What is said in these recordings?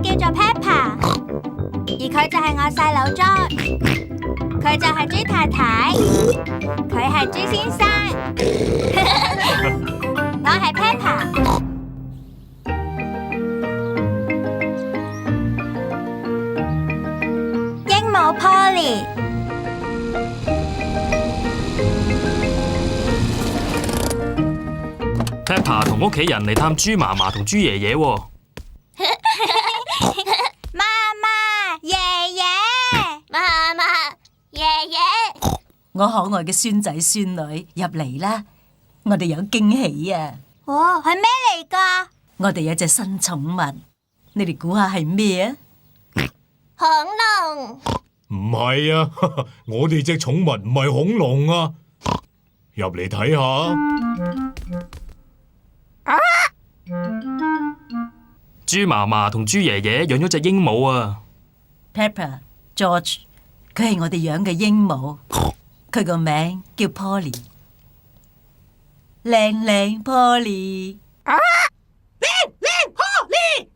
叫做 Peppa， 而佢就係我細佬 George， 佢就係豬太太，佢係豬先生，我係 Peppa。鸚鵡 Polly。Peppa 同屋企人嚟探豬嫲嫲同豬爺爺喎。媽媽、爺爺，媽媽、爺爺，我可愛嘅孫仔孫女入嚟啦！我哋有驚喜啊！哦，係咩嚟㗎？我哋有隻新寵物，你哋估下係咩啊？恐龍。唔係啊，我哋隻寵物唔係恐龍啊！入嚟睇下。豬嫲嫲同豬爺爺養咗隻鸚鵡啊。Peppa、George， 佢係我哋養嘅鸚鵡，佢個名叫 Polly。靚靚 Polly。靚Polly。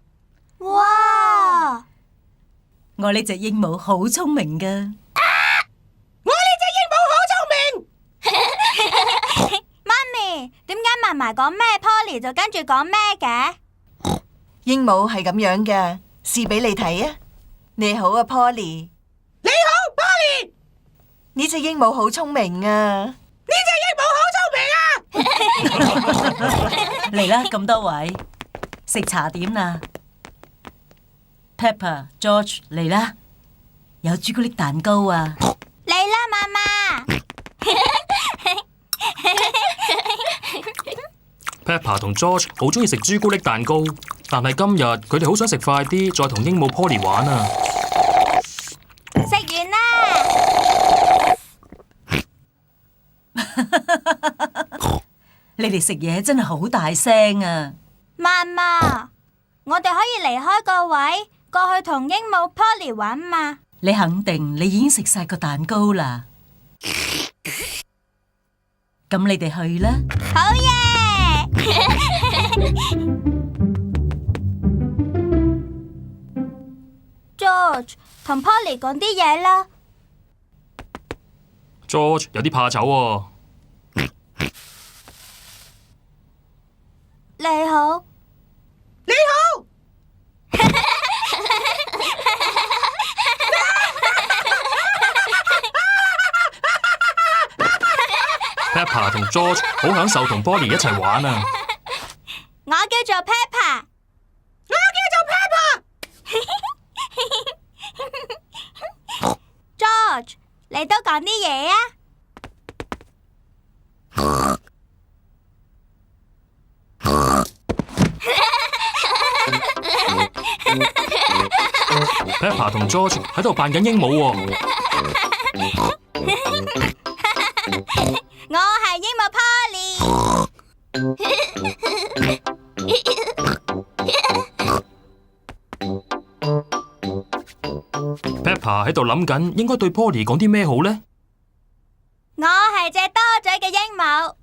哇！我呢隻鸚鵡好聰明噶。我呢隻鸚鵡好聰明。媽咪，點解嫲嫲講咩 Polly 就跟住講咩嘅？鸚鵡係咁樣嘅，試俾你睇啊！你好啊 Polly。你好 Polly。呢隻鸚鵡好聰明啊！呢隻鸚鵡好聰明啊！嚟啦，咁多位食茶點啦。Peppa、George 嚟啦，有朱古力蛋糕啊！嚟啦，媽媽。Peppa 同 George 好中意食朱古力蛋糕，但係今日佢哋好想食快啲，再同鸚鵡 Polly 玩啊！食完啦。你哋食嘢真係好大聲啊！媽媽，我哋可以離開個位，過去同鸚鵡 Polly 玩嘛？你肯定你已經食晒個蛋糕啦。咁你哋去啦。好嘢！George 同 Polly 講啲嘢啦。George 有啲怕醜喎。你好。你好。Peppa 同 George 好享受同 Polly 一齊玩啊！我叫做 Peppa。我叫做 Peppa。George， 你都講啲嘢啊！Peppa 同 George 喺度扮緊鸚鵡喎。我係鸚鵡 Polly。Peppa 喺度諗緊應該對 Polly 講啲咩好呢？我係隻多嘴嘅鸚鵡。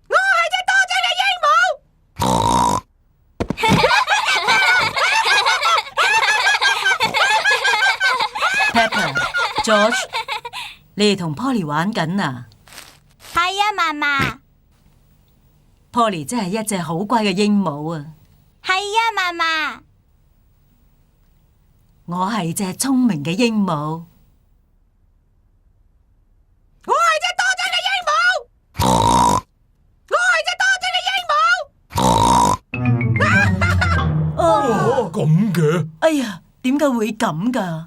我係隻多嘴嘅鸚鵡。Peppa、George， 你哋同 Polly 玩緊啊？係啊，嫲嫲。Polly 真係一隻好乖嘅鸚鵡啊！係啊，嫲嫲。我係隻聰明嘅鸚鵡。我係隻多嘴嘅鸚鵡。我係隻多嘴嘅鸚鵡。哦，咁嘅。哎呀，點解會咁㗎？